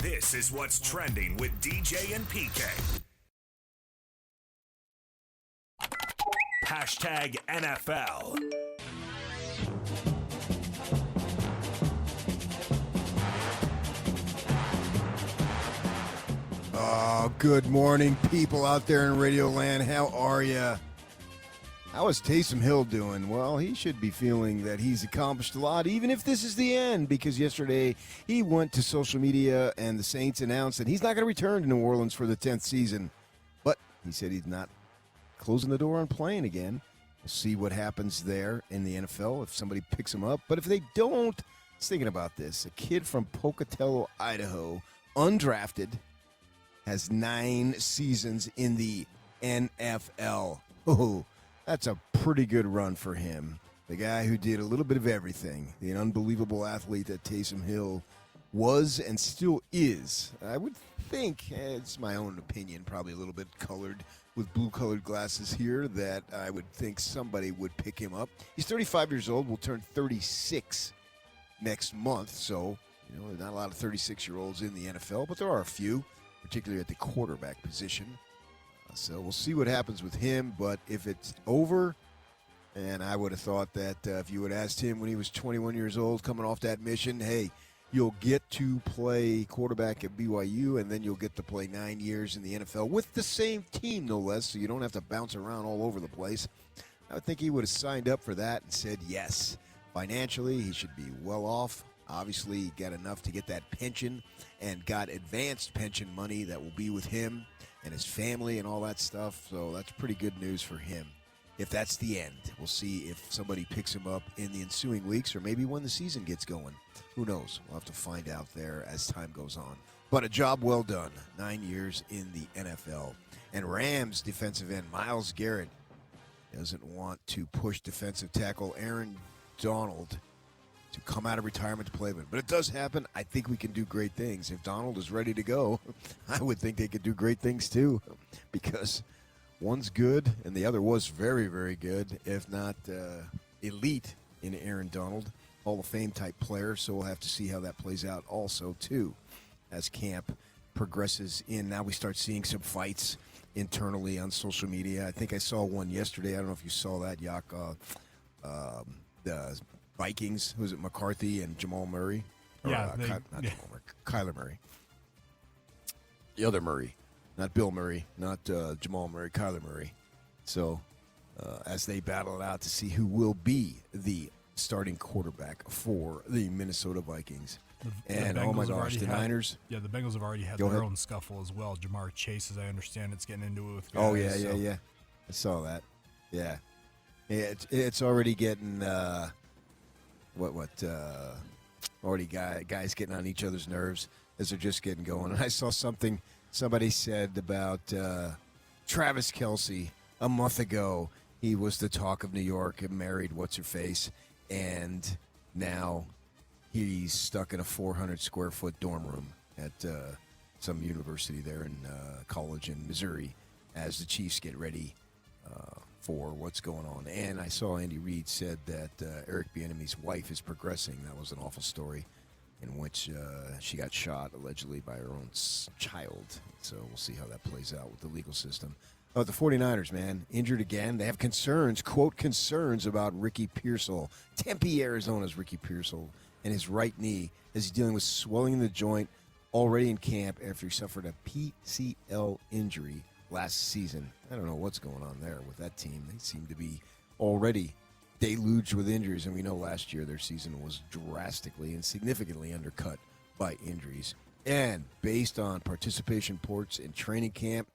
This is what's trending with DJ and PK. Hashtag NFL. Oh, good morning, people out there in Radio Land. How are you? How is Taysom Hill doing? Well, he should be feeling that he's accomplished a lot, even if this is the end, because yesterday he went to social media and the Saints announced that he's not going to return to New Orleans for the 10th season. But he said he's not closing the door on playing again. We'll see what happens there in the NFL if somebody picks him up. But if they don't, I was thinking about this. A kid from Pocatello, Idaho, undrafted, has 9 seasons in the NFL. Oh, that's a pretty good run for him. The guy who did a little bit of everything, the unbelievable athlete that Taysom Hill was and still is. I would think, it's my own opinion, probably a little bit colored with blue-colored glasses here, that I would think somebody would pick him up. He's 35 years old, will turn 36 next month, so there's not a lot of 36-year-olds in the NFL, but there are a few, particularly at the quarterback position. So we'll see what happens with him, but if it's over, and I would have thought that if you had asked him when he was 21 years old, coming off that mission, hey, you'll get to play quarterback at BYU, and then you'll get to play 9 years in the NFL with the same team, no less, so you don't have to bounce around all over the place. I would think he would have signed up for that and said yes. Financially, he should be well off. Obviously, he got enough to get that pension and got advanced pension money that will be with him and his family and all that stuff. So that's pretty good news for him. If that's the end, we'll see if somebody picks him up in the ensuing weeks or maybe when the season gets going. Who knows? We'll have to find out there as time goes on. But a job well done. 9 years in the NFL. And Rams defensive end Myles Garrett doesn't want to push defensive tackle Aaron Donald to come out of retirement to play with him. But it does happen. I think we can do great things. If Donald is ready to go, I would think they could do great things too, because one's good and the other was very, very good, if not elite in Aaron Donald, Hall of Fame type player. So we'll have to see how that plays out also too as camp progresses in. Now we start seeing some fights internally on social media. I think I saw one yesterday. I don't know if you saw that, Yak. The Vikings, who's it, McCarthy and Jamal Murray? Yeah. Jamal Murray, Kyler Murray. The other Murray. Not Bill Murray, not Jamal Murray, Kyler Murray. So as they battle it out to see who will be the starting quarterback for the Minnesota Vikings. And, oh my gosh, the Niners. Yeah, the Bengals have already had their own scuffle as well. Jamar Chase, as I understand, it's getting into it with guys. Oh, yeah. I saw that. Yeah. It's already getting... already guys getting on each other's nerves as they're just getting going. And I saw something somebody said about Travis Kelce a month ago. He was the talk of New York and married what's-her-face, and now he's stuck in a 400-square-foot dorm room at some university there in college in Missouri as the Chiefs get ready for what's going on. And I saw Andy Reid said that Eric Bieniemy's wife is progressing. That was an awful story in which she got shot allegedly by her own child. So we'll see how that plays out with the legal system. But the 49ers, man, injured again. They have concerns, quote, concerns about Ricky Pearsall. Tempe, Arizona's Ricky Pearsall and his right knee as he's dealing with swelling in the joint already in camp after he suffered a PCL injury last season. I don't know what's going on there with that team. They seem to be already deluged with injuries, and we know last year their season was drastically and significantly undercut by injuries. And based on participation reports in training camp,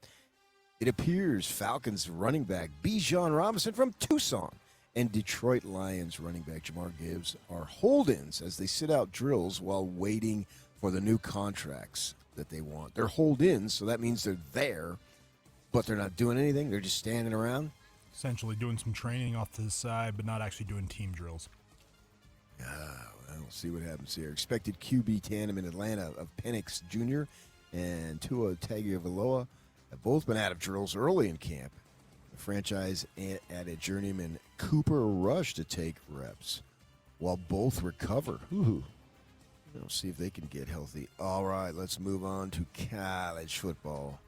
it appears Falcons running back Bijan Robinson from Tucson and Detroit Lions running back Jamar Gibbs are hold-ins as they sit out drills while waiting for the new contracts that they want. They're hold-ins, so that means they're there, but they're not doing anything. They're just standing around. Essentially doing some training off to the side, but not actually doing team drills. We'll see what happens here. Expected QB tandem in Atlanta of Penix Jr. and Tua Tagovailoa have both been out of drills early in camp. The franchise added journeyman Cooper Rush to take reps while both recover. Ooh. We'll see if they can get healthy. All right, let's move on to college football.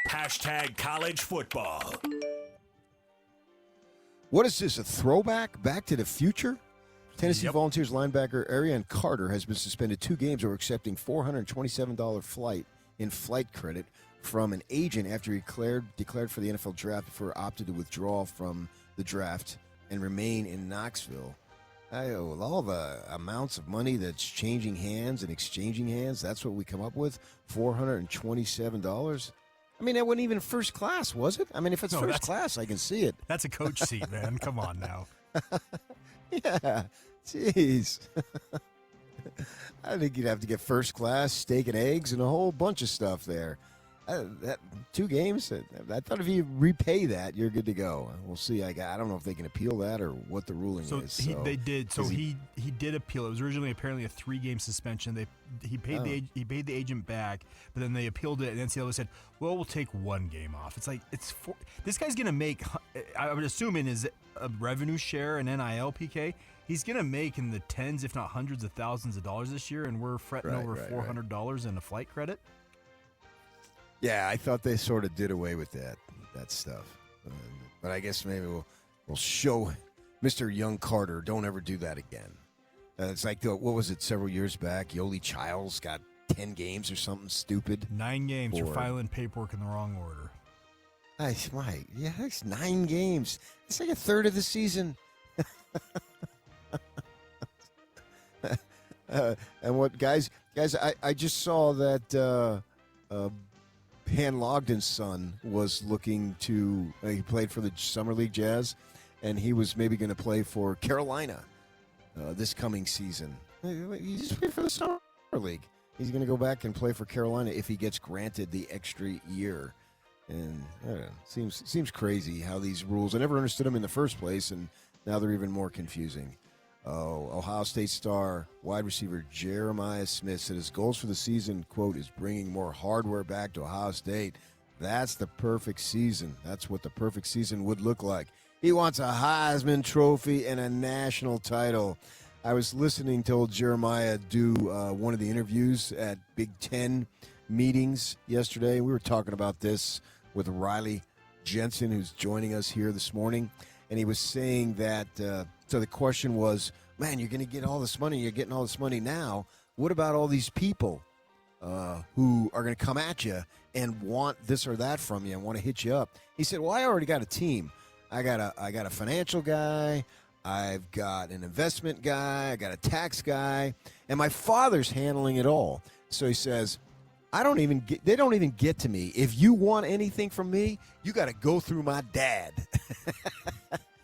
Hashtag college football. What is this, a throwback? Back to the future? Tennessee Yep. Volunteers linebacker Arian Carter has been suspended 2 games over accepting $427 flight credit from an agent after he declared for the NFL draft before opted to withdraw from the draft and remain in Knoxville. With all the amounts of money that's changing hands and exchanging hands, that's what we come up with, $427. I mean, that wasn't even first class, was it? I mean, if it's first class, I can see it. That's a coach seat, man. Come on now. Yeah, jeez. I think you'd have to get first class, steak and eggs, and a whole bunch of stuff there. 2 games, I thought if you repay that, you're good to go. We'll see. I don't know if they can appeal that or what the ruling is. They did. So he did appeal. It was originally apparently a 3-game suspension. He paid the agent back, but then they appealed it, and NCAA said, "Well, we'll take 1 game off." It's like this guy's gonna make. I would assume in his revenue share and NIL PK, he's gonna make in the tens, if not hundreds of thousands of dollars this year, and we're fretting over $400 in a flight credit. Yeah, I thought they sort of did away with that stuff. But I guess maybe we'll show Mr. Young Carter, don't ever do that again. It's like, what was it, several years back? Yoli Childs got 10 games or something stupid. 9 games for filing paperwork in the wrong order. That's 9 games. It's like a third of the season. And what, guys, I just saw that Pan Logden's son was looking to, he played for the Summer League Jazz, and he was maybe going to play for Carolina this coming season. He's played for the Summer League. He's going to go back and play for Carolina if he gets granted the extra year. And I don't know, seems crazy how these rules, I never understood them in the first place, and now they're even more confusing. Ohio State star wide receiver Jeremiah Smith said his goals for the season, quote, is bringing more hardware back to Ohio State. That's the perfect season. That's what the perfect season would look like. He wants a Heisman Trophy and a national title. I was listening to old Jeremiah do one of the interviews at Big Ten meetings yesterday. We were talking about this with Riley Jensen, who's joining us here this morning. And he was saying that, so the question was, man, you're going to get all this money. You're getting all this money now. What about all these people who are going to come at you and want this or that from you and want to hit you up? He said, well, I already got a team. I got a financial guy. I've got an investment guy. I got a tax guy. And my father's handling it all. So he says, they don't even get to me. If you want anything from me, you got to go through my dad.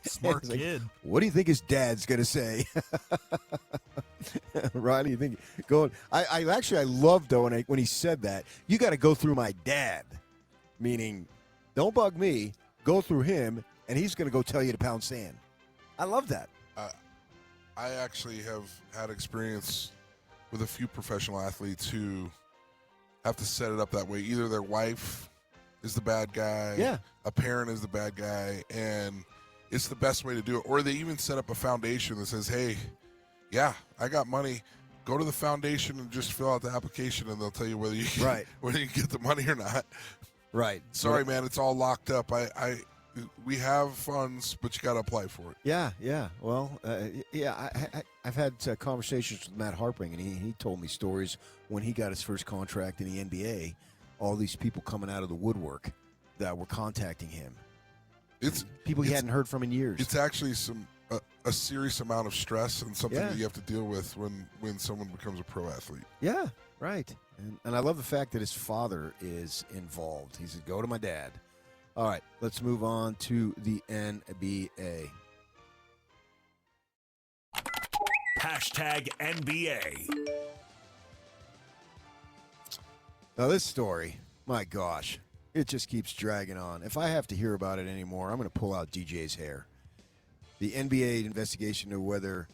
Smart kid. What do you think his dad's going to say? Ronnie, you think going? I loved though when he said that. You got to go through my dad, meaning don't bug me. Go through him, and he's going to go tell you to pound sand. I love that. I actually have had experience with a few professional athletes who have to set it up that way. Either their wife is the bad guy, a parent is the bad guy, and it's the best way to do it. Or they even set up a foundation that says, hey, yeah, I got money. Go to the foundation and just fill out the application, and they'll tell you whether you can, whether you get the money or not. Right. Sorry, man, it's all locked up. We have funds, but you got to apply for it. Yeah. Well, I've had conversations with Matt Harpring, and he told me stories when he got his first contract in the NBA, all these people coming out of the woodwork that were contacting him. It's people he hadn't heard from in years. It's actually a serious amount of stress and something that you have to deal with when someone becomes a pro athlete. Yeah, right. And I love the fact that his father is involved. He said, go to my dad. All right, let's move on to the NBA. Hashtag NBA. Now, this story, my gosh, it just keeps dragging on. If I have to hear about it anymore, I'm going to pull out DJ's hair. The NBA investigation of whether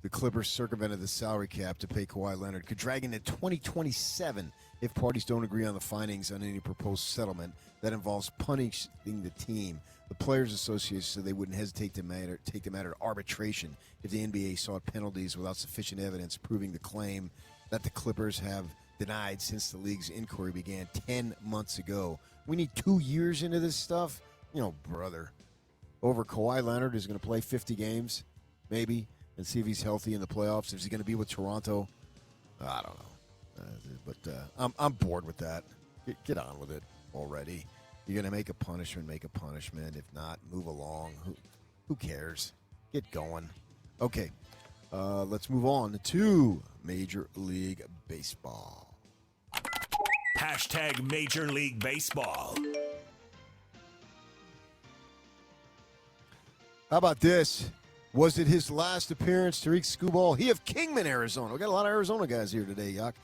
The Clippers circumvented the salary cap to pay Kawhi Leonard, could drag into 2027 if parties don't agree on the findings on any proposed settlement that involves punishing the team. The Players Association said they wouldn't hesitate to take the matter to arbitration if the NBA sought penalties without sufficient evidence proving the claim that the Clippers have denied since the league's inquiry began 10 months ago. We need 2 years into this stuff? Brother. Over Kawhi Leonard is going to play 50 games, maybe, and see if he's healthy in the playoffs. Is he going to be with Toronto? I don't know. But I'm bored with that. Get on with it already. You're going to make a punishment, make a punishment. If not, move along. Who cares? Get going. Okay, let's move on to Major League Baseball. Hashtag Major League Baseball. How about this? Was it his last appearance, Tariq Skubal? He of Kingman, Arizona. We got a lot of Arizona guys here today, Yak.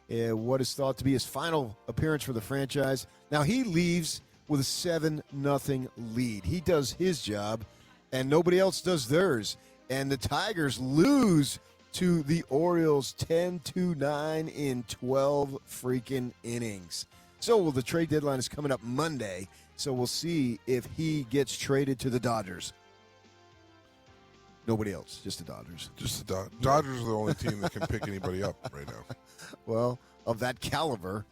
What is thought to be his final appearance for the franchise. Now, he leaves with a 7-0 lead. He does his job, and nobody else does theirs. And the Tigers lose to the Orioles 10-9 in 12 freaking innings. So, the trade deadline is coming up Monday, so we'll see if he gets traded to the Dodgers. Nobody else, just the Dodgers. Just the Dodgers are the only team that can pick anybody up right now. Well, of that caliber,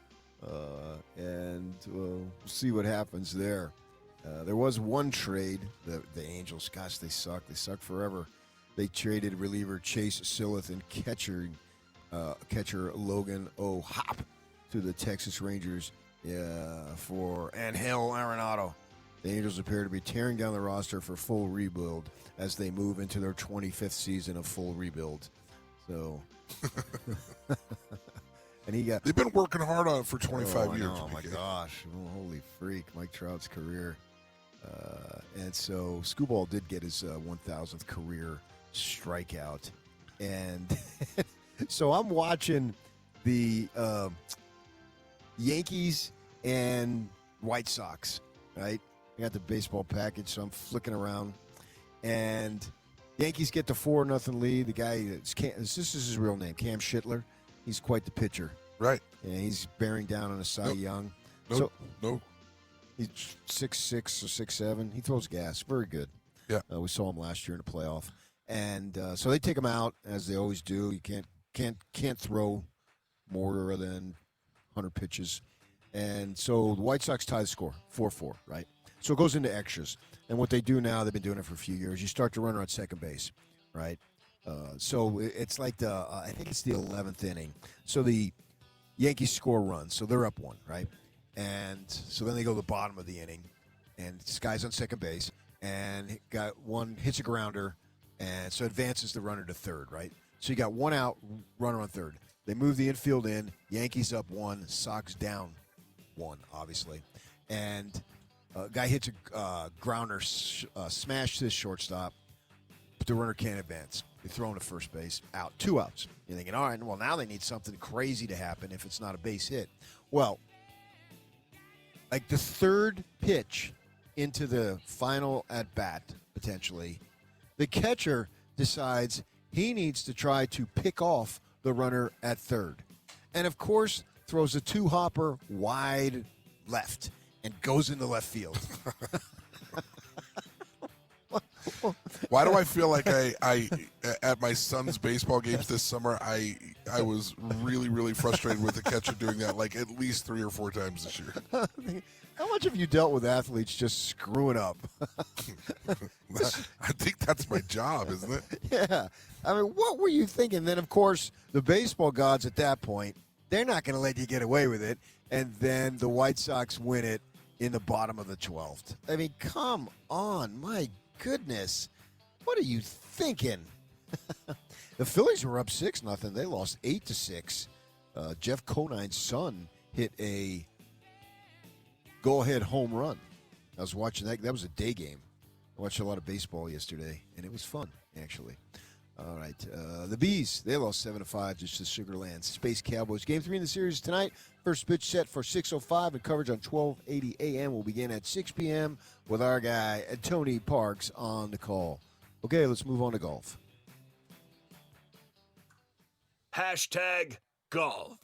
and we'll see what happens there. There was one trade, the Angels. Gosh, they suck. They suck forever. They traded reliever Chase Silleth and catcher Logan O'Hoppe to the Texas Rangers for Angel Arenado. The Angels appear to be tearing down the roster for full rebuild as they move into their 25th season of full rebuild. So, and they've been working hard on it for 25 years. Oh my gosh! Oh, holy freak! Mike Trout's career, and so Skubal did get his 1,000th career strikeout, and so I'm watching the Yankees and White Sox, right? I got the baseball package, so I'm flicking around. And Yankees get the 4-0 lead. The guy, this is his real name, Cam Schittler. He's quite the pitcher. Right. And he's bearing down on a Cy Young. No. He's 6'6" or 6'7". He throws gas. Very good. Yeah. We saw him last year in the playoff. And so they take him out, as they always do. You can't throw more than 100 pitches. And so the White Sox tie the score, 4-4, right? So it goes into extras. And what they do now, they've been doing it for a few years, you start to run around second base, right? So it's like I think it's the 11th inning. So the Yankees score runs, so they're up 1, right? And so then they go to the bottom of the inning, and this guy's on second base, and got one, hits a grounder, and so advances the runner to third, right? So you got 1 out, runner on third. They move the infield in, Yankees up 1, Sox down 1, obviously. And guy hits a grounder, smash to the shortstop, but the runner can't advance. They throw him to first base, out, 2 outs. You're thinking, all right, well, now they need something crazy to happen if it's not a base hit. Well, like the third pitch into the final at-bat, potentially, the catcher decides he needs to try to pick off the runner at third. And, of course, throws a 2-hopper wide left and goes into left field. Why do I feel like I at my son's baseball games this summer, I was really, really frustrated with the catcher doing that like at least 3 or 4 times this year. How much have you dealt with athletes just screwing up? I think that's my job, isn't it? Yeah. I mean, what were you thinking? Then, of course, the baseball gods at that point, they're not going to let you get away with it. And then the White Sox win it in the bottom of the 12th. I mean, come on. My goodness. What are you thinking? The Phillies were up 6-0. They lost 8-6. Jeff Conine's son hit a go-ahead home run. I was watching that. That was a day game. I watched a lot of baseball yesterday, and it was fun, actually. All right. The Bees, they lost 7-5 just to Sugar Land Space Cowboys. Game 3 in the series tonight. First pitch set for 6:05 and coverage on 12:80 a.m. will begin at 6 p.m. with our guy, Tony Parks, on the call. Okay, let's move on to golf. #golf.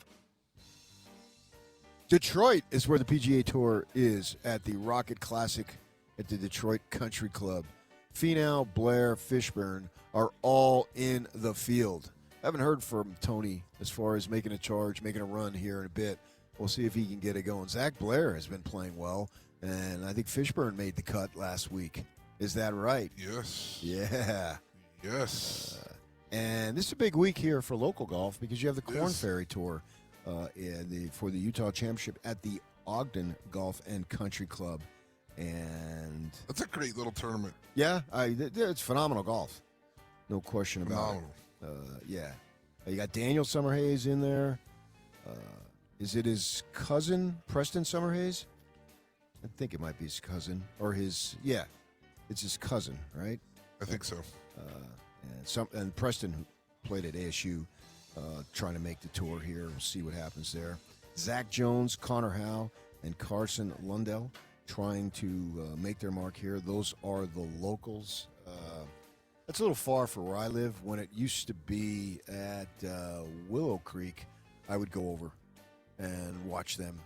Detroit is where the PGA Tour is at the Rocket Classic at the Detroit Country Club. Finau, Blair, Fishburne are all in the field. I haven't heard from Tony as far as making a run here in a bit. We'll see if he can get it going. Zach Blair has been playing well, and I think Fishburne made the cut last week. Is that right? Yes. Yeah. Yes. And this is a big week here for local golf because you have the Corn Ferry Tour for the Utah Championship at the Ogden Golf and Country Club. And that's a great little tournament. Yeah, it's phenomenal golf. No question about it. Yeah. You got Daniel Summerhays in there. Is it his cousin, Preston Summerhays? I think it might be his cousin. It's his cousin, right? I think so. And Preston, who played at ASU, trying to make the tour here. We'll see what happens there. Zach Jones, Connor Howe, and Carson Lundell trying to make their mark here. Those are the locals. That's a little far for where I live. When it used to be at Willow Creek, I would go over and watch them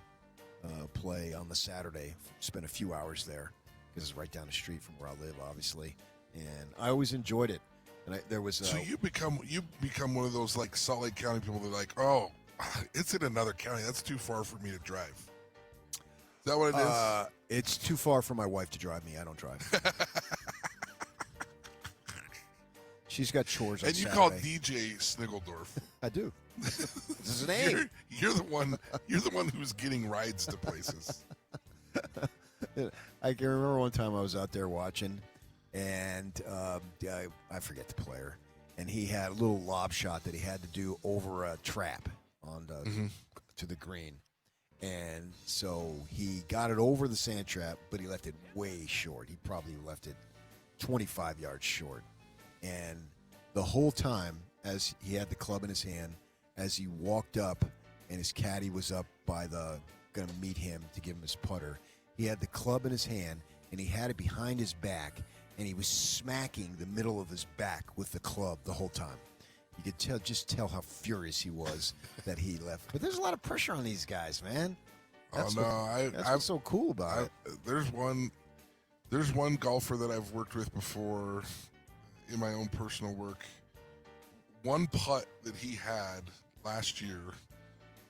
play on the Saturday. Spend a few hours there because it's right down the street from where I live, obviously. And I always enjoyed it. And there was so you become one of those like Salt Lake County people that are like, oh, it's in another county. That's too far for me to drive. Is that what it is? It's too far for my wife to drive me. I don't drive. She's got chores on and you Saturday. call DJ Sniggledorf. I do. This is his name. You're the one who's getting rides to places. I can remember one time I was out there watching, and I forget the player, and he had a little lob shot that he had to do over a trap on to the green. And so he got it over the sand trap, but he left it way short. He probably left it 25 yards short. And the whole time, as he had the club in his hand, as he walked up and his caddy was up by going to meet him to give him his putter, he had the club in his hand, and he had it behind his back, and he was smacking the middle of his back with the club the whole time. You could tell how furious he was that he left. But there's a lot of pressure on these guys, man. That's what's so cool about it. There's one golfer that I've worked with before in my own personal work. One putt that he had last year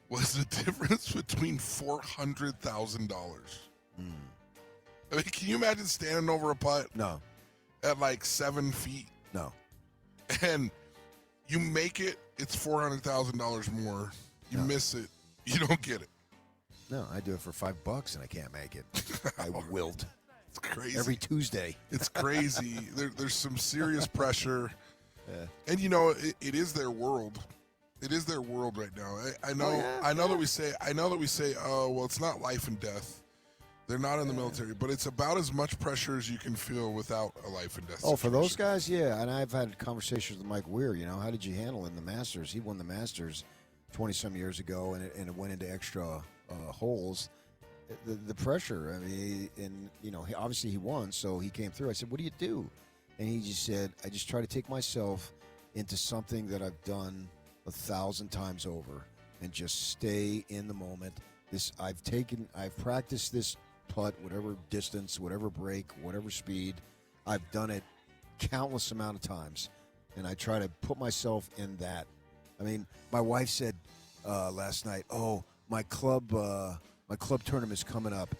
was the difference between $400,000. I mean, can you imagine standing over a putt? No. At like 7 feet? No. And you make it, it's $400,000 more. You miss it, you don't get it. No, I do it for $5 and I can't make it. I wilt. It's crazy. Every Tuesday. It's crazy. There's some serious pressure. Yeah. And you know, it is their world. It is their world right now. I know that we say, oh, well, it's not life and death. They're not in the military, but it's about as much pressure as you can feel without a life and death situation. For those guys, yeah. And I've had conversations with Mike Weir. You know, how did you handle it in the Masters? He won the Masters 20-some years ago, and it went into extra holes. The pressure. I mean, and you know, obviously he won, so he came through. I said, "What do you do?" And he just said, "I just try to take myself into something that I've done 1,000 times over, and just stay in the moment. I've practiced this putt, whatever distance, whatever break, whatever speed. I've done it countless amount of times, and I try to put myself in that." I mean, my wife said last night, "Oh, my club tournament's coming up.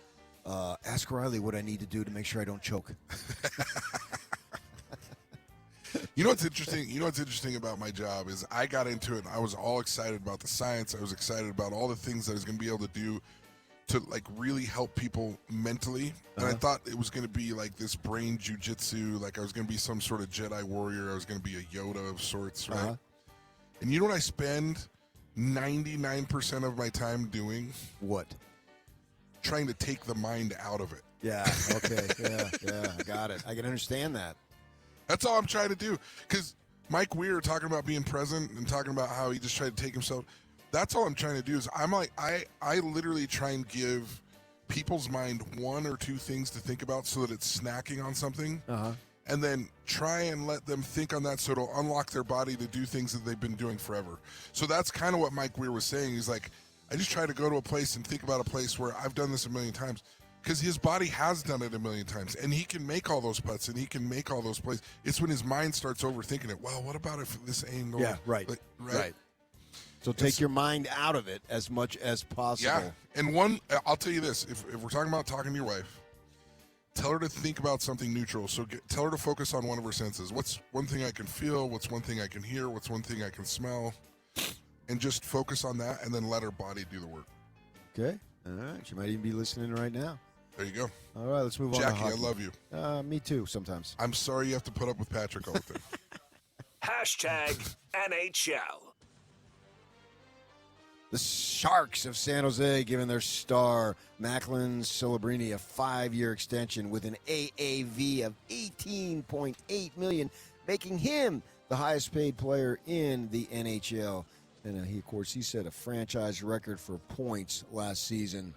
Ask Riley what I need to do to make sure I don't choke." You know what's interesting? You know what's interesting about my job is I got into it and I was all excited about the science. I was excited about all the things that I was going to be able to do to like really help people mentally. And I thought it was going to be like this brain jujitsu, like I was going to be some sort of Jedi warrior. I was going to be a Yoda of sorts, right? And you know what I spend 99% of my time doing? What? Trying to take the mind out of it. Yeah, okay, yeah, I got it. I can understand that. That's all I'm trying to do. Because Mike Weir talking about being present and talking about how he just tried to take himself. That's all I'm trying to do is I'm like, I literally try and give people's mind one or two things to think about so that it's snacking on something. and then try and let them think on that so it'll unlock their body to do things that they've been doing forever. So that's kind of what Mike Weir was saying. He's like, I just try to go to a place and think about a place where I've done this a million times, because his body has done it a million times, and he can make all those putts and he can make all those plays. It's when his mind starts overthinking it. Well, what about if this angle? Yeah, right. Right. So take your mind out of it as much as possible. Yeah, and I'll tell you this: if we're talking about talking to your wife, tell her to think about something neutral. So tell her to focus on one of her senses. What's one thing I can feel? What's one thing I can hear? What's one thing I can smell? And just focus on that, and then let her body do the work. Okay. All right. She might even be listening right now. There you go. All right, let's move on. Jackie, to I hockey. love you. Me too, sometimes. I'm sorry you have to put up with Patrick all the time. Hashtag NHL. The Sharks of San Jose giving their star, Macklin Celebrini, a 5-year extension with an AAV of $18.8 million, making him the highest-paid player in the NHL. And he set a franchise record for points last season,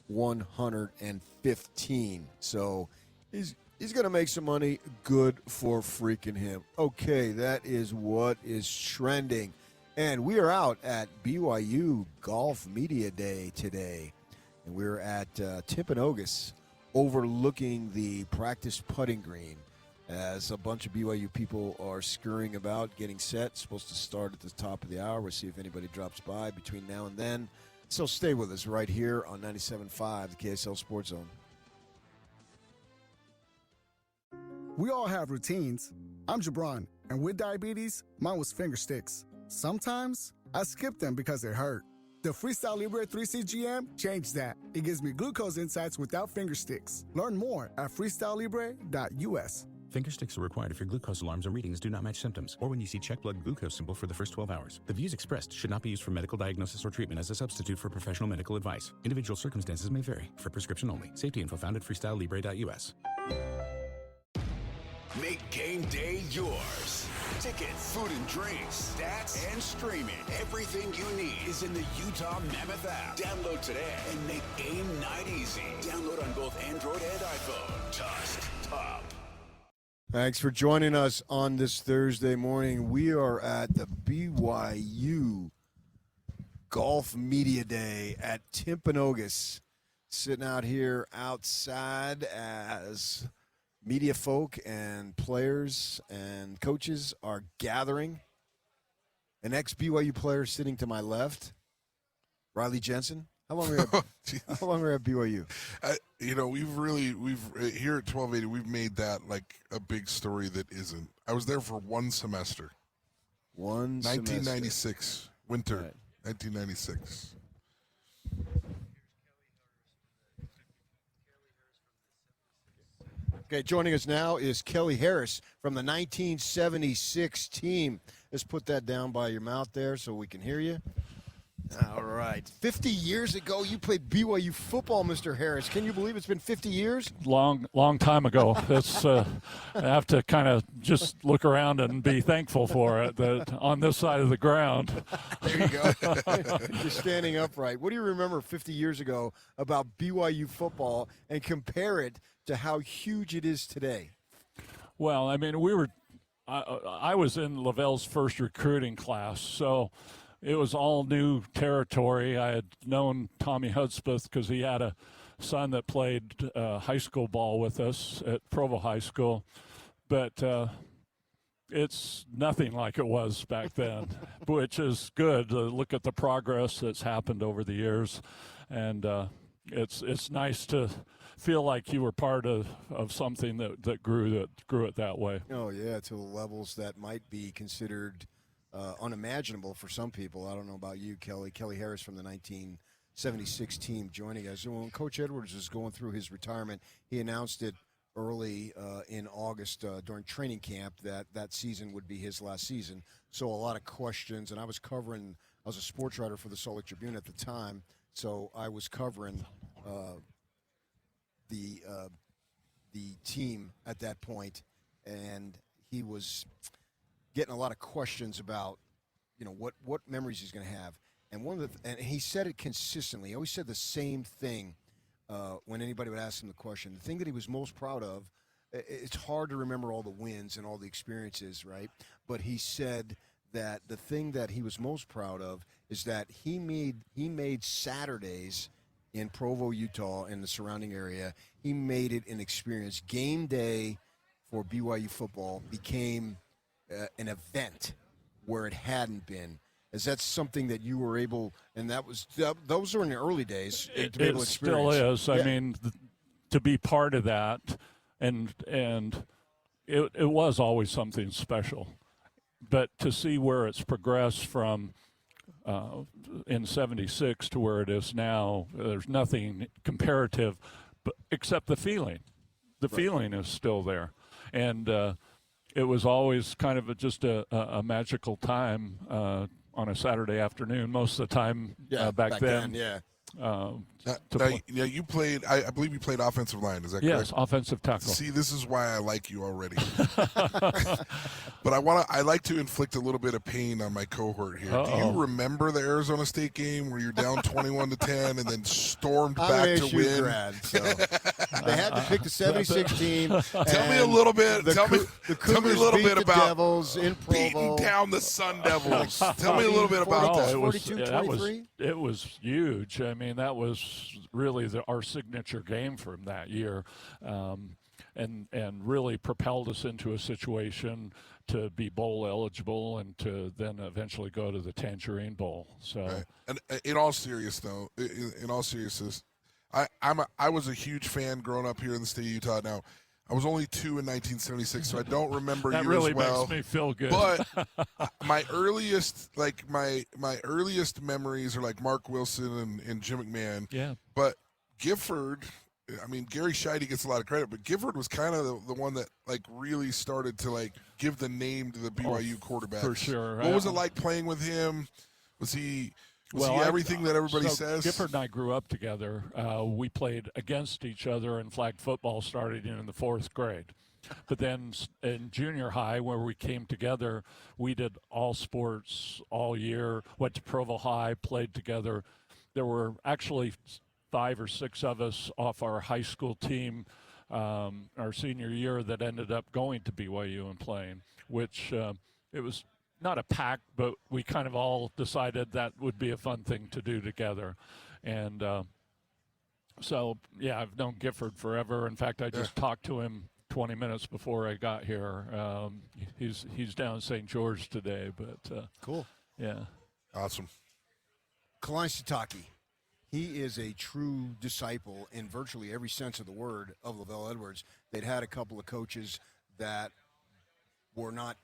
115. So he's going to make some money. Good for freaking him. Okay, that is what is trending. And we are out at BYU Golf Media Day today. And we're at Timpanogos, overlooking the practice putting green, as a bunch of BYU people are scurrying about, getting set. It's supposed to start at the top of the hour. We'll see if anybody drops by between now and then. So stay with us right here on 97.5, the KSL Sports Zone. We all have routines. I'm Jabron, and with diabetes, mine was finger sticks. Sometimes I skip them because they hurt. The Freestyle Libre 3CGM changed that. It gives me glucose insights without finger sticks. Learn more at freestylelibre.us. Finger sticks are required if your glucose alarms or readings do not match symptoms, or when you see check blood glucose symbol for the first 12 hours. The views expressed should not be used for medical diagnosis or treatment as a substitute for professional medical advice. Individual circumstances may vary. For prescription only. Safety info found at freestylelibre.us. Make game day yours. Tickets, food and drinks, stats, and streaming. Everything you need is in the Utah Mammoth app. Download today and make game night easy. Download on both Android and iPhone. Tusk Top. Thanks for joining us on this Thursday morning. We are at the BYU Golf Media Day at Timpanogos. Sitting out here outside as media folk and players and coaches are gathering. An ex-BYU player sitting to my left, Riley Jensen. How long were you at BYU? We've here at 1280, we've made that like a big story that isn't. I was there for one semester. 1996, winter, right. 1996. Okay, joining us now is Kelly Harris from the 1976 team. Let's put that down by your mouth there so we can hear you. All right. 50 years ago, you played BYU football, Mr. Harris. Can you believe it's been 50 years? Long time ago. It's I have to kind of just look around and be thankful for it, that on this side of the ground. There you go. You're standing upright. What do you remember 50 years ago about BYU football and compare it to how huge it is today? Well, I mean, I was in Lavelle's first recruiting class, so it was all new territory. I had known Tommy Hudspeth because he had a son that played high school ball with us at Provo High School. But it's nothing like it was back then, which is good. Look at the progress that's happened over the years. And it's nice to feel like you were part of something that grew it that way. Oh, yeah, to the levels that might be considered unimaginable for some people. I don't know about you, Kelly. Kelly Harris from the 1976 team joining us. When Coach Edwards was going through his retirement, he announced it early in August during training camp that season would be his last season. So a lot of questions, and I was a sports writer for the Salt Lake Tribune at the time, so I was covering the team at that point, and he was getting a lot of questions about, what memories he's going to have. And and he said it consistently. He always said the same thing when anybody would ask him the question. The thing that he was most proud of it's hard to remember all the wins and all the experiences, right? But he said that the thing that he was most proud of is that he made Saturdays in Provo, Utah, and the surrounding area, he made it an experience. Game day for BYU football became an event where it hadn't been. Is that something that you were able, and those were in the early days, to be able to experience? It still is. I mean, to be part of that, and it was always something special. But to see where it's progressed from in 76 to where it is now, there's nothing comparative except the feeling. The feeling is still there. And it was always kind of just a magical time on a Saturday afternoon, most of the time back then. You played. I believe you played offensive line. Is that correct? Yes, offensive tackle. See, this is why I like you already. But I like to inflict a little bit of pain on my cohort here. Do you remember the Arizona State game where you're down 21-10 and then stormed back to win? Grad, so. They had to pick the 76 team. Tell me a little bit. Tell me a little bit about Devils in Provo. Beating down the Sun Devils. Tell me a little bit about that. 42-23. It was huge. I mean, that was really our signature game from that year, and really propelled us into a situation to be bowl eligible and to then eventually go to the Tangerine Bowl. So, right. And in all seriousness, I was a huge fan growing up here in the state of Utah. Now, I was only 2 in 1976, so I don't remember that you really as well. Makes me feel good. But my earliest memories are like Mark Wilson and Jim McMahon. Yeah. But Gifford, I mean, Gary Scheide gets a lot of credit, but Gifford was kind of the one that like really started to like give the name to the BYU quarterbacks. For sure. What was it like playing with him? Was he everything that everybody says? Gifford and I grew up together. We played against each other in flag football starting in the 4th grade. But then in junior high, where we came together, we did all sports all year, went to Provo High, played together. There were actually 5 or 6 of us off our high school team our senior year that ended up going to BYU and playing, which it was not a pact, but we kind of all decided that would be a fun thing to do together. And so, yeah, I've known Gifford forever. In fact, I just talked to him 20 minutes before I got here. He's down in St. George today, but cool. Yeah. Awesome. Kalani Sitake. He is a true disciple in virtually every sense of the word of Lavelle Edwards. They'd had a couple of coaches that were not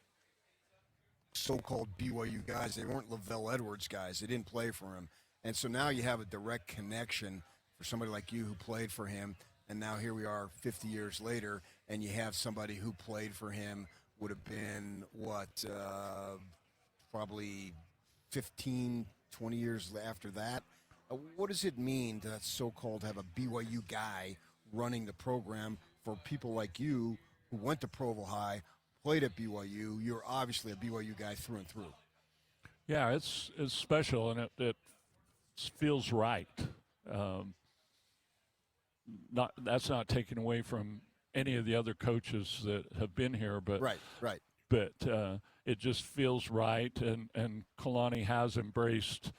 so-called BYU guys. They weren't Lavelle Edwards guys. They didn't play for him. And so now you have a direct connection for somebody like you who played for him. And now here we are 50 years later, and you have somebody who played for him, would have been, probably 15, 20 years after that. What does it mean to so-called have a BYU guy running the program for people like you who went to Provo High, played at BYU? You're obviously a BYU guy through and through. Yeah, it's special, and it feels right. That's not taken away from any of the other coaches that have been here, but right. But it just feels right, and Kalani has embraced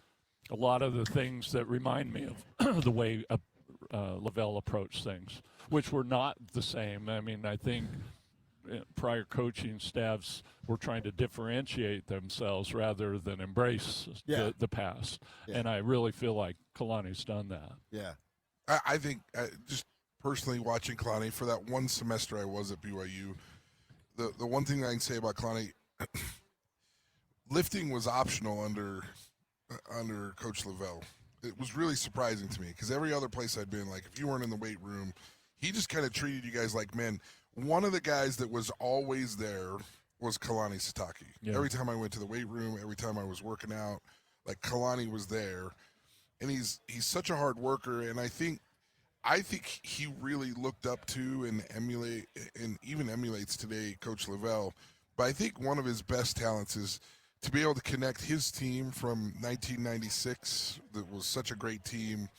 a lot of the things that remind me of the way Lavelle approached things, which were not the same. I mean, I think prior coaching staffs were trying to differentiate themselves rather than embrace the past. Yeah. And I really feel like Kalani's done that. Yeah. I think just personally watching Kalani for that one semester I was at BYU, the one thing I can say about Kalani, lifting was optional under Coach Lavelle. It was really surprising to me because every other place I'd been, like if you weren't in the weight room, he just kind of treated you guys like men. One of the guys that was always there was Kalani Sitake. Yeah. Every time I went to the weight room, every time I was working out, like Kalani was there. And he's such a hard worker, and I think he really looked up to and even emulates today Coach Lavelle. But I think one of his best talents is to be able to connect his team from 1996, that was such a great team,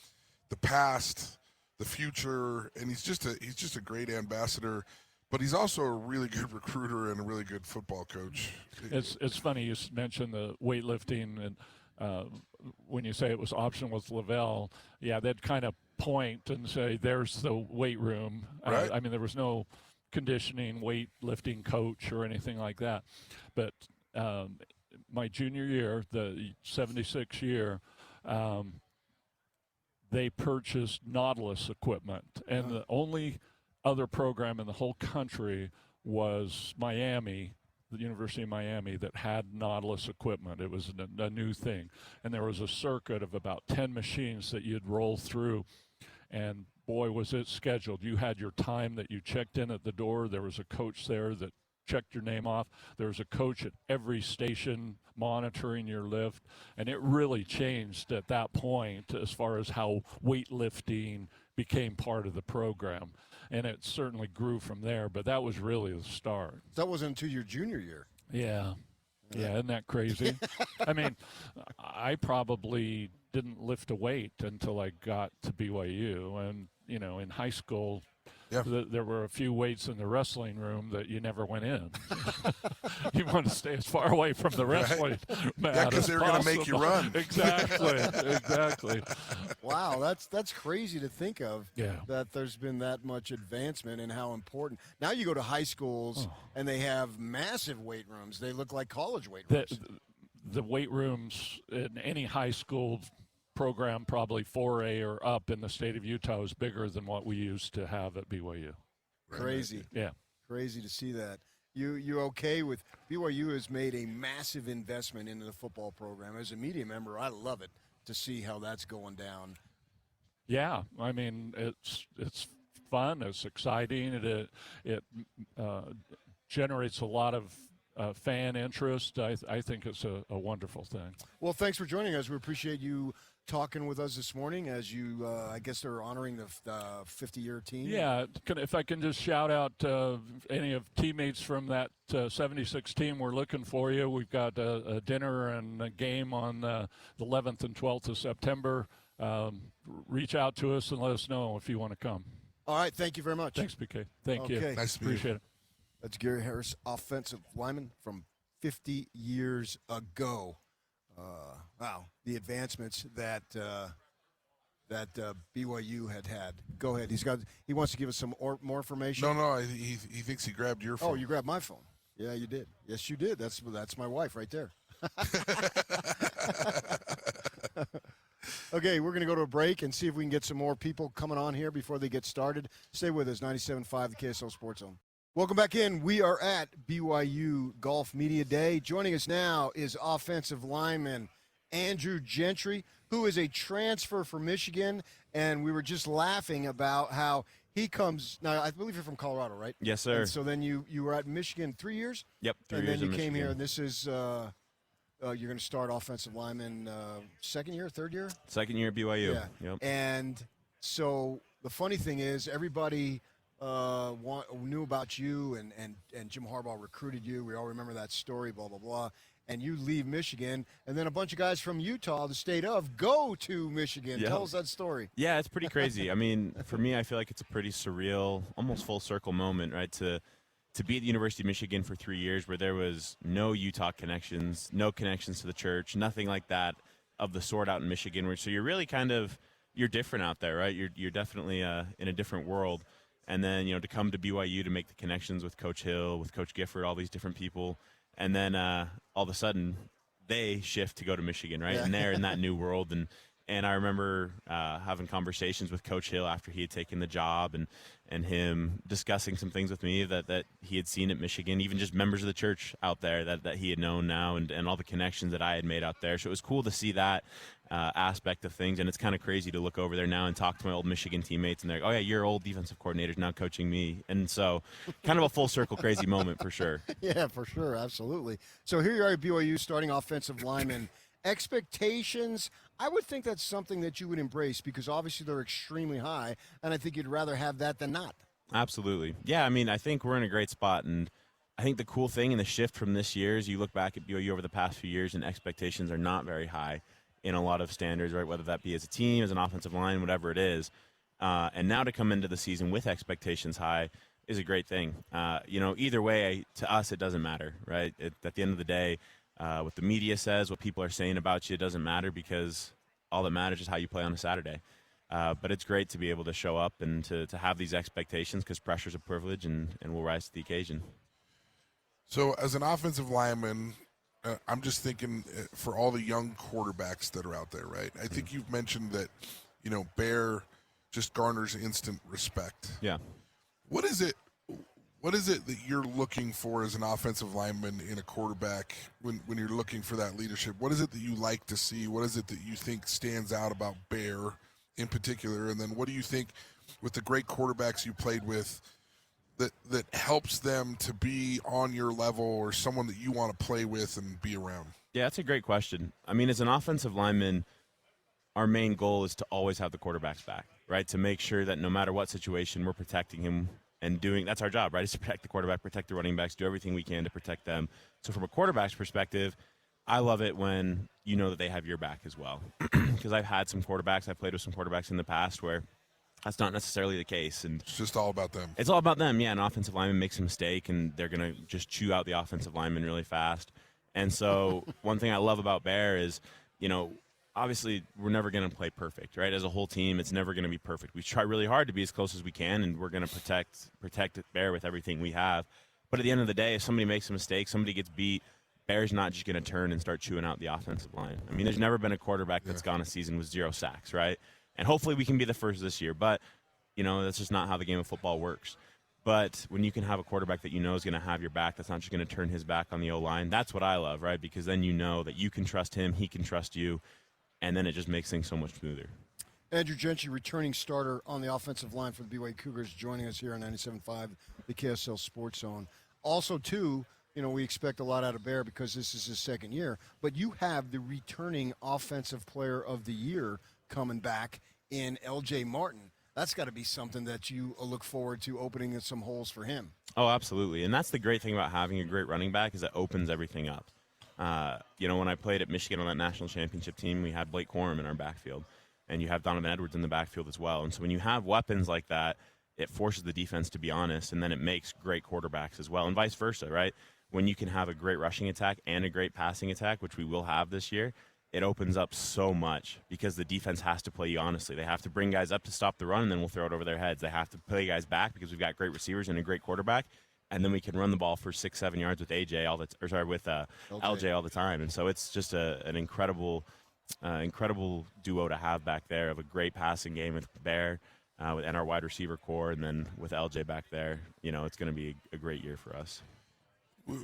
the past, the future, and he's just a great ambassador. But he's also a really good recruiter and a really good football coach. It's funny you mentioned the weightlifting, and when you say it was optional with Lavelle, yeah, they'd kind of point and say, "There's the weight room." Right. I mean, there was no conditioning, weightlifting coach or anything like that. But my junior year, the '76 year, they purchased Nautilus equipment, and the only other program in the whole country was Miami, the University of Miami, that had Nautilus equipment. It was a new thing. And there was a circuit of about 10 machines that you'd roll through. And boy, was it scheduled. You had your time that you checked in at the door. There was a coach there that checked your name off. There was a coach at every station monitoring your lift. And it really changed at that point as far as how weightlifting became part of the program. And it certainly grew from there, but that was really the start. That wasn't until your junior year. Yeah. Yeah, isn't that crazy? I mean, I probably didn't lift a weight until I got to BYU. And, you know, in high school, there were a few weights in the wrestling room that you never went in. You want to stay as far away from the wrestling mat. Yeah, because they're going to make you run. Exactly. Wow, that's crazy to think of. Yeah. That there's been that much advancement and how important. Now you go to high schools and they have massive weight rooms. They look like college weight rooms. The weight rooms in any high school program, probably 4A or up in the state of Utah, is bigger than what we used to have at BYU. Crazy. Yeah. Crazy to see that. You okay with BYU has made a massive investment into the football program. As a media member, I love it to see how that's going down. Yeah, I mean it's fun, it's exciting, it generates a lot of fan interest. I think it's a wonderful thing. Well, thanks for joining us. We appreciate you talking with us this morning as you, I guess they're honoring the 50-year team. Yeah, if I can just shout out any of teammates from that 76 team, we're looking for you. We've got a dinner and a game on the 11th and 12th of September. Reach out to us and let us know if you want to come. All right, thank you very much. Thanks, BK. Thank you. Nice to meet you. Appreciate it. That's Gary Harris, offensive lineman from 50 years ago. Wow, the advancements that BYU had. Go ahead. He wants to give us some more information. No, he thinks he grabbed your phone. Oh, you grabbed my phone. Yeah, you did. Yes, you did. That's my wife right there. Okay, we're going to go to a break and see if we can get some more people coming on here before they get started. Stay with us, 97.5, the KSL Sports Zone. Welcome back in. We are at BYU Golf Media Day. Joining us now is offensive lineman Andrew Gentry, who is a transfer from Michigan, and we were just laughing about how he comes – now, I believe you're from Colorado, right? Yes, sir. And so then you were at Michigan 3 years? Yep, 3 years. And then you came Michigan. here, and this is you're going to start offensive lineman second year, third year? Second year at BYU. Yeah. Yep. And so the funny thing is everybody knew about you, and Jim Harbaugh recruited you. We all remember that story, blah, blah, blah. And you leave Michigan, and then a bunch of guys from Utah, the state of, go to Michigan. Yep. Tell us that story. Yeah, it's pretty crazy. I mean, for me, I feel like it's a pretty surreal, almost full circle moment, right? To be at the University of Michigan for 3 years where there was no Utah connections, no connections to the church, nothing like that of the sort out in Michigan. So you're really you're different out there, right? You're definitely in a different world. And then, to come to BYU to make the connections with Coach Hill, with Coach Gifford, all these different people. And then all of a sudden they shift to go to Michigan, right? Yeah. And they're in that new world. And I remember having conversations with Coach Hill after he had taken the job and him discussing some things with me that he had seen at Michigan, even just members of the church out there that he had known now and all the connections that I had made out there. So it was cool to see that aspect of things. And it's kind of crazy to look over there now and talk to my old Michigan teammates, and they're like, oh, yeah, your old defensive coordinator's now coaching me. And so kind of a full circle crazy moment for sure. Yeah, for sure. Absolutely. So here you are at BYU starting offensive lineman. Expectations, I would think that's something that you would embrace because obviously they're extremely high, and I think you'd rather have that than not. Absolutely. Yeah, I mean, I think we're in a great spot, and I think the cool thing and the shift from this year is you look back at BYU over the past few years and expectations are not very high in a lot of standards, right, whether that be as a team, as an offensive line, whatever it is. And now to come into the season with expectations high is a great thing. Either way, to us, it doesn't matter, right? At the end of the day, what the media says, what people are saying about you, it doesn't matter, because all that matters is how you play on a Saturday. But it's great to be able to show up and to have these expectations, because pressure's a privilege, and we'll rise to the occasion. So as an offensive lineman, I'm just thinking for all the young quarterbacks that are out there, right? I think you've mentioned that, Bear just garners instant respect. Yeah. What is it that you're looking for as an offensive lineman in a quarterback when you're looking for that leadership? What is it that you like to see? What is it that you think stands out about Bear in particular? And then what do you think with the great quarterbacks you played with that helps them to be on your level, or someone that you want to play with and be around? Yeah, that's a great question. I mean, as an offensive lineman, our main goal is to always have the quarterback's back, right? To make sure that no matter what situation, we're protecting him and that's our job, right? Is to protect the quarterback, protect the running backs, do everything we can to protect them. So from a quarterback's perspective, I love it when you know that they have your back as well. Because I've had some quarterbacks, I've played with some quarterbacks in the past where that's not necessarily the case. And it's just all about them. It's all about them, yeah. An offensive lineman makes a mistake, and they're going to just chew out the offensive lineman really fast. And so one thing I love about Bear is, obviously we're never going to play perfect, right? As a whole team, it's never going to be perfect. We try really hard to be as close as we can, and we're going to protect Bear with everything we have. But at the end of the day, if somebody makes a mistake, somebody gets beat, Bear's not just going to turn and start chewing out the offensive line. I mean, there's never been a quarterback that's gone a season with 0 sacks, right? And hopefully we can be the first this year. But, that's just not how the game of football works. But when you can have a quarterback that you know is going to have your back, that's not just going to turn his back on the O-line, that's what I love, right? Because then you know that you can trust him, he can trust you, and then it just makes things so much smoother. Andrew Gentry, returning starter on the offensive line for the BYU Cougars, joining us here on 97.5, the KSL Sports Zone. Also, too, we expect a lot out of Bear because this is his second year, but you have the returning Offensive Player of the Year coming back in L.J. Martin. That's got to be something that you look forward to, opening some holes for him. Oh, absolutely. And that's the great thing about having a great running back, is it opens everything up. When I played at Michigan on that national championship team, we had Blake Corum in our backfield, and you have Donovan Edwards in the backfield as well. And so when you have weapons like that, it forces the defense to be honest, and then it makes great quarterbacks as well, and vice versa, right? When you can have a great rushing attack and a great passing attack, which we will have this year, it opens up so much, because the defense has to play you honestly. They have to bring guys up to stop the run, and then we'll throw it over their heads. They have to play guys back because we've got great receivers and a great quarterback, and then we can run the ball for 6-7 yards with LJ all the time. And so it's just an incredible duo to have back there, of a great passing game with Bear and our wide receiver core, and then with LJ back there. It's going to be a great year for us.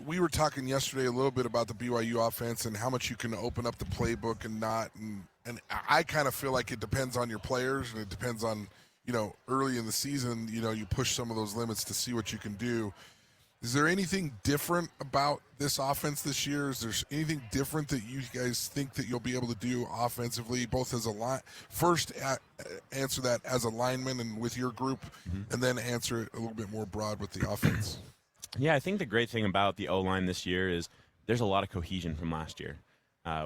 We were talking yesterday a little bit about the BYU offense and how much you can open up the playbook and not. And I kind of feel like it depends on your players, and it depends on, early in the season, you push some of those limits to see what you can do. Is there anything different about this offense this year? Is there anything different that you guys think that you'll be able to do offensively, both as a line? First, answer that as a lineman and with your group, and then answer it a little bit more broad with the offense. Yeah, I think the great thing about the O-line this year is there's a lot of cohesion from last year.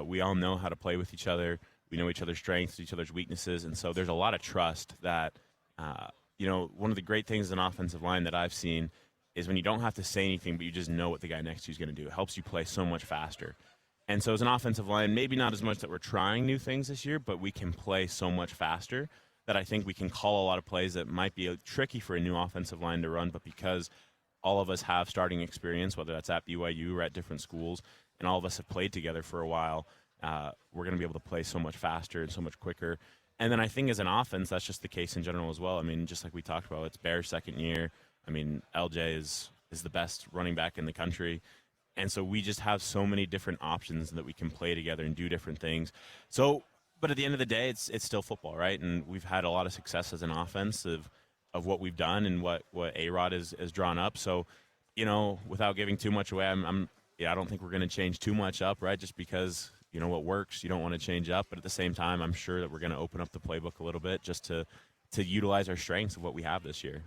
We all know how to play with each other. We know each other's strengths, each other's weaknesses, and so there's a lot of trust that, one of the great things in offensive line that I've seen is when you don't have to say anything, but you just know what the guy next to you is going to do. It helps you play so much faster. And so as an offensive line, maybe not as much that we're trying new things this year, but we can play so much faster that I think we can call a lot of plays that might be tricky for a new offensive line to run, but because all of us have starting experience, whether that's at BYU or at different schools, and all of us have played together for a while, we're going to be able to play so much faster and so much quicker. And then I think as an offense, that's just the case in general as well. I mean, just like we talked about, it's Bear's second year. I mean, LJ is the best running back in the country. And so we just have so many different options that we can play together and do different things. So, but at the end of the day, it's still football, right? And we've had a lot of success as an offense of what we've done and what A-Rod has drawn up. So, without giving too much away, I don't think we're going to change too much up, right? Just because, what works, you don't want to change up. But at the same time, I'm sure that we're going to open up the playbook a little bit just to utilize our strengths of what we have this year.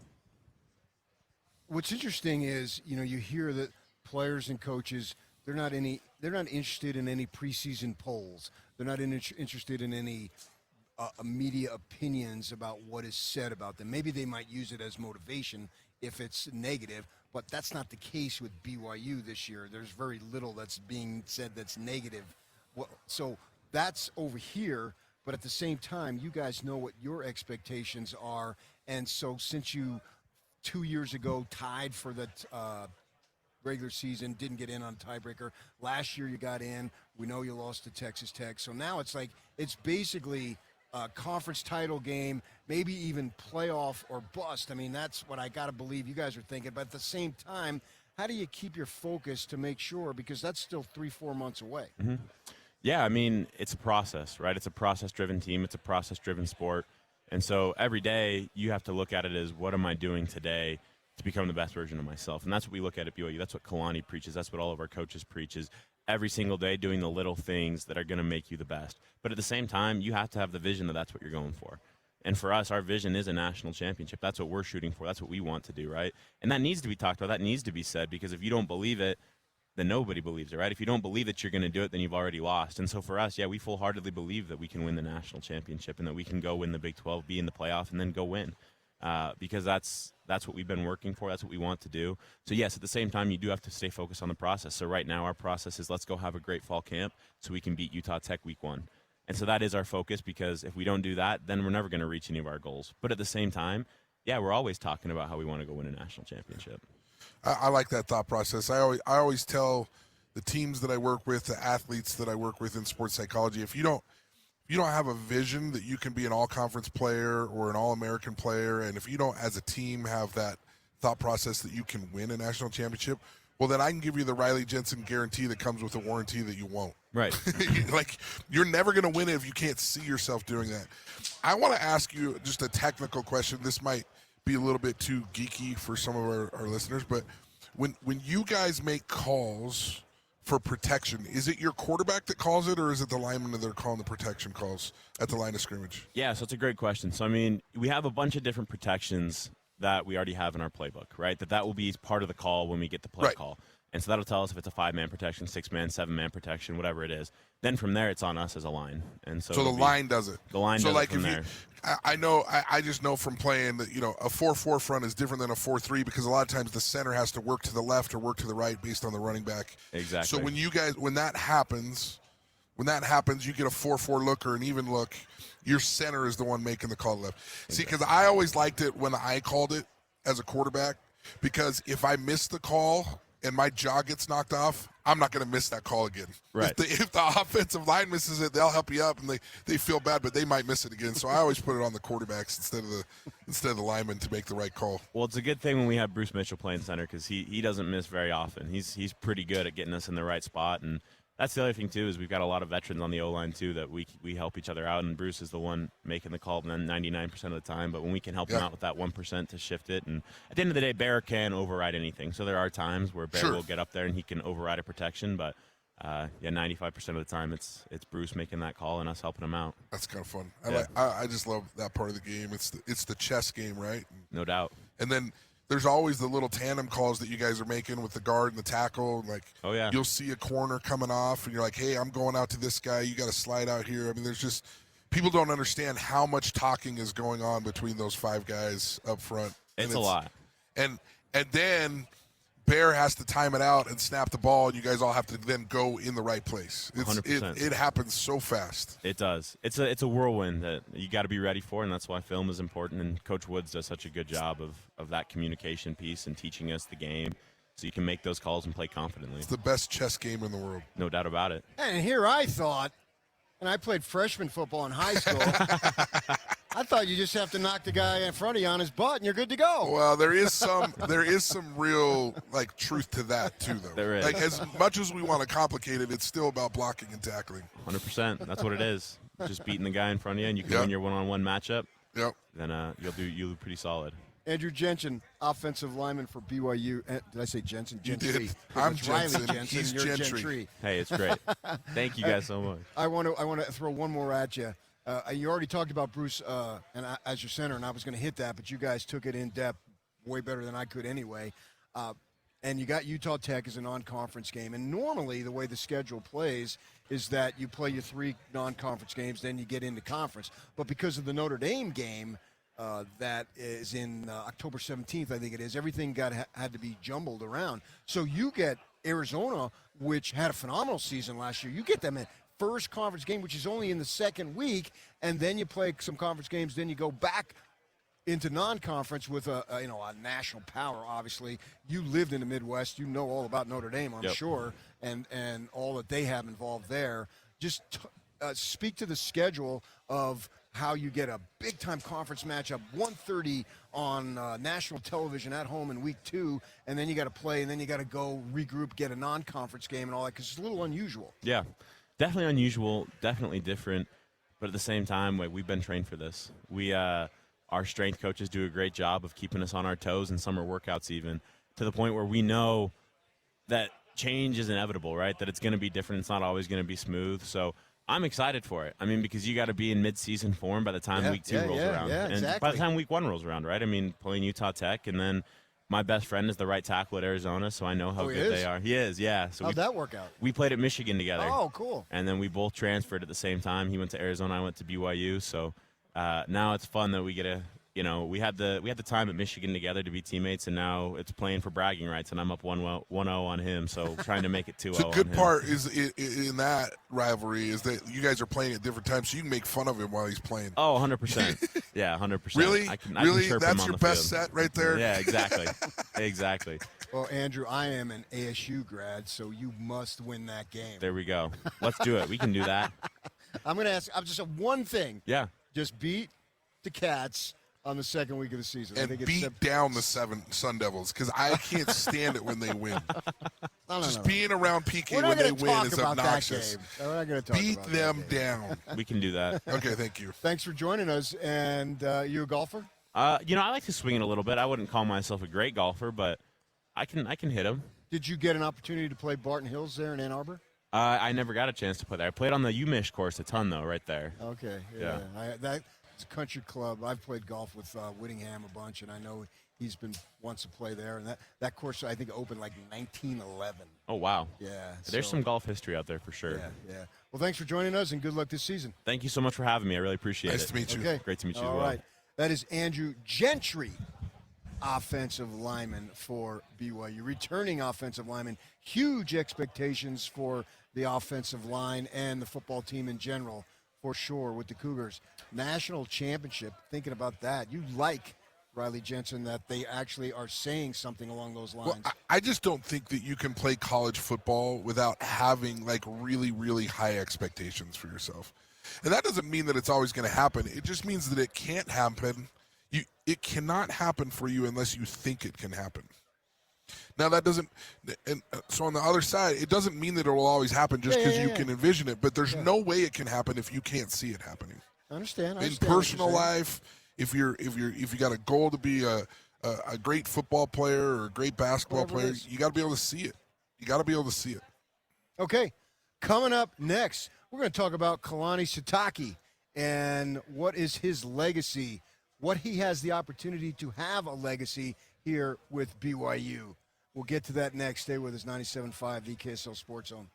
What's interesting is, you hear that players and coaches, they're not interested in any preseason polls. They're not interested in any media opinions about what is said about them. Maybe they might use it as motivation if it's negative, but that's not the case with BYU this year. There's very little that's being said that's negative. Well, so that's over here, but at the same time, you guys know what your expectations are, and so since you 2 years ago tied for the regular season, didn't get in on tiebreaker. Last year you got in. We know you lost to Texas Tech. So now it's like it's basically a conference title game, maybe even playoff or bust. I mean, that's what I got to believe you guys are thinking. But at the same time, how do you keep your focus to make sure? Because that's still 3-4 months away. Mm-hmm. Yeah, I mean, it's a process, right? It's a process-driven team. It's a process-driven sport. And so every day you have to look at it as, what am I doing today to become the best version of myself? And that's what we look at BYU. That's what Kalani preaches. That's what all of our coaches preach, is every single day doing the little things that are going to make you the best. But at the same time, you have to have the vision that that's what you're going for. And for us, our vision is a national championship. That's what we're shooting for. That's what we want to do, right? And that needs to be talked about. That needs to be said, because if you don't believe it, then nobody believes it, right? If you don't believe that you're going to do it, then you've already lost. And so for us, yeah, we full-heartedly believe that we can win the national championship and that we can go win the Big 12, be in the playoff, and then go win. Because that's what we've been working for. That's what we want to do. So, yes, at the same time, you do have to stay focused on the process. So right now our process is, let's go have a great fall camp so we can beat Utah Tech week 1. And so that is our focus, because if we don't do that, then we're never going to reach any of our goals. But at the same time, yeah, we're always talking about how we want to go win a national championship. I like that thought process. I always tell the teams that I work with, the athletes that I work with in sports psychology, if you don't have a vision that you can be an all-conference player or an all-American player, and if you don't, as a team, have that thought process that you can win a national championship, well, then I can give you the Riley Jensen guarantee that comes with a warranty that you won't. Right. Like, you're never going to win it if you can't see yourself doing that. I want to ask you just a technical question. This might be a little bit too geeky for some of our listeners, but when you guys make calls for protection, is it your quarterback that calls it, or is it the lineman that are calling the protection calls at the line of scrimmage? Yeah, so it's a great question. So, I mean, we have a bunch of different protections that we already have in our playbook, right? That will be part of the call when we get the play call. And so that'll tell us if it's a 5-man protection, 6-man, 7-man protection, whatever it is. Then from there, it's on us as a line. And so the line does it. The line does it from there. I just know from playing that, a 4-4 front is different than a 4-3, because a lot of times the center has to work to the left or work to the right based on the running back. Exactly. So when that happens, you get a 4-4 look or an even look, your center is the one making the call to left. Exactly. See, because I always liked it when I called it as a quarterback, because if I miss the call and my jaw gets knocked off, I'm not going to miss that call again. Right. If the offensive line misses it, they'll help you up, and they feel bad, but they might miss it again. So I always put it on the quarterbacks instead of the linemen to make the right call. Well, it's a good thing when we have Bruce Mitchell playing center, because he doesn't miss very often. He's pretty good at getting us in the right spot, and that's the other thing too, is we've got a lot of veterans on the O-line too that we help each other out, and Bruce is the one making the call 99% of the time, but when we can help him out with that 1% to shift it, and at the end of the day, Bear can override anything. So there are times where Bear will get up there and he can override a protection, but 95% of the time it's Bruce making that call and us helping him out. That's kind of fun. I just love that part of the game. It's the chess game, right? No doubt. And then there's always the little tandem calls that you guys are making with the guard and the tackle. Like, you'll see a corner coming off, and you're like, hey, I'm going out to this guy. You got to slide out here. I mean, there's just – people don't understand how much talking is going on between those 5 guys up front. It's a lot. And then Bear has to time it out and snap the ball, and you guys all have to then go in the right place. 100%. It happens so fast. It does. It's a whirlwind that you got to be ready for, and that's why film is important. And Coach Woods does such a good job of that communication piece and teaching us the game, so you can make those calls and play confidently. It's the best chess game in the world. No doubt about it. And here I thought, and I played freshman football in high school, I thought you just have to knock the guy in front of you on his butt and you're good to go. Well, there is some real truth to that too, though. There is. As much as we want to complicate it, it's still about blocking and tackling. 100%. That's what it is. Just beating the guy in front of you, and you can win your one-on-one matchup. Yep. Then you'll do pretty solid. Andrew Jensen, offensive lineman for BYU. Did I say Jensen? Gentry. You did. I'm Jensen. Riley Jensen. He's You're Gentry. Hey, it's great. Thank you guys so much. I want to throw one more at you. You already talked about Bruce as your center, and I was going to hit that, but you guys took it in depth way better than I could anyway. and you got Utah Tech as a non-conference game. And normally the way the schedule plays is that you play your 3 non-conference games, then you get into conference. But because of the Notre Dame game that is in October 17th, I think it is, everything had to be jumbled around. So you get Arizona, which had a phenomenal season last year. You get them at first conference game, which is only in the second week, and then you play some conference games, then you go back into non-conference with a national power. Obviously, you lived in the Midwest, you know all about Notre Dame, I'm sure, and all that they have involved there. Just speak to the schedule of how you get a big-time conference matchup, 1:30 on national television at home in week 2, and then you got to play, and then you got to go regroup, get a non-conference game and all that, because it's a little unusual. Yeah, definitely unusual, definitely different, but at the same time, we've been trained for this. Our strength coaches do a great job of keeping us on our toes in summer workouts even, to the point where we know that change is inevitable, right? That it's going to be different. It's not always going to be smooth. So I'm excited for it. I mean, because you got to be in mid-season form by the time week 2 rolls around. Yeah, and exactly. by the time week 1 rolls around, right? I mean, playing Utah Tech, and then my best friend is the right tackle at Arizona, so I know how good they are. He is, yeah. So how'd that work out? We played at Michigan together. Oh, cool. And then we both transferred at the same time. He went to Arizona, I went to BYU. So now it's fun that we get to, we had the time at Michigan together to be teammates, and now it's playing for bragging rights, and I'm up 1-0 on him, so trying to make it 2-0 The good on him. part is in that rivalry is that you guys are playing at different times, so you can make fun of him while he's playing. Oh, 100%. Yeah, 100%. Really? I can That's chirp him on your the best field. set right there? Yeah, exactly. Exactly. Well, Andrew, I am an ASU grad, so you must win that game. There we go. Let's do it. We can do that. I'm going to ask, I'm just one thing. Yeah. Just beat the Cats on the second week of the season. And beat down the Sun Devils, because I can't stand it when they win. Just being around PK when they win is obnoxious. We're not going to talk Beat about them that game. down. We can do that. Okay, thank you. Thanks for joining us. And you a golfer? I like to swing it a little bit. I wouldn't call myself a great golfer, but I can hit them. Did you get an opportunity to play Barton Hills there in Ann Arbor? I never got a chance to play there. I played on the UMich course a ton, though, right there. Okay. Yeah. It's a country club. I've played golf with Whittingham a bunch, and I know he's wants to play there. And that course, I think, opened like 1911. Oh, wow. Yeah. There's some golf history out there for sure. Yeah. Well, thanks for joining us, and good luck this season. Thank you so much for having me. I really appreciate it. Nice to meet you. Okay. Great to meet you as All well. right. That is Andrew Gentry, offensive lineman for BYU, returning offensive lineman. Huge expectations for the offensive line and the football team in general, for sure, with the Cougars. National championship, thinking about that. You like, Riley Jensen, that they actually are saying something along those lines. Well, I just don't think that you can play college football without having like really, really high expectations for yourself. And that doesn't mean that it's always going to happen. It just means that it can't happen. It cannot happen for you unless you think it can happen. Now that doesn't, and so on the other side, it doesn't mean that it will always happen just because you can envision it. But there's no way it can happen if you can't see it happening. I understand. In personal life, if you got a goal to be a great football player or a great basketball player, you got to be able to see it. You got to be able to see it. Okay, coming up next, we're going to talk about Kalani Sitake and what is his legacy, what he has the opportunity to have a legacy here with BYU. We'll get to that next. Stay with us, 97.5, the KSL Sports Zone.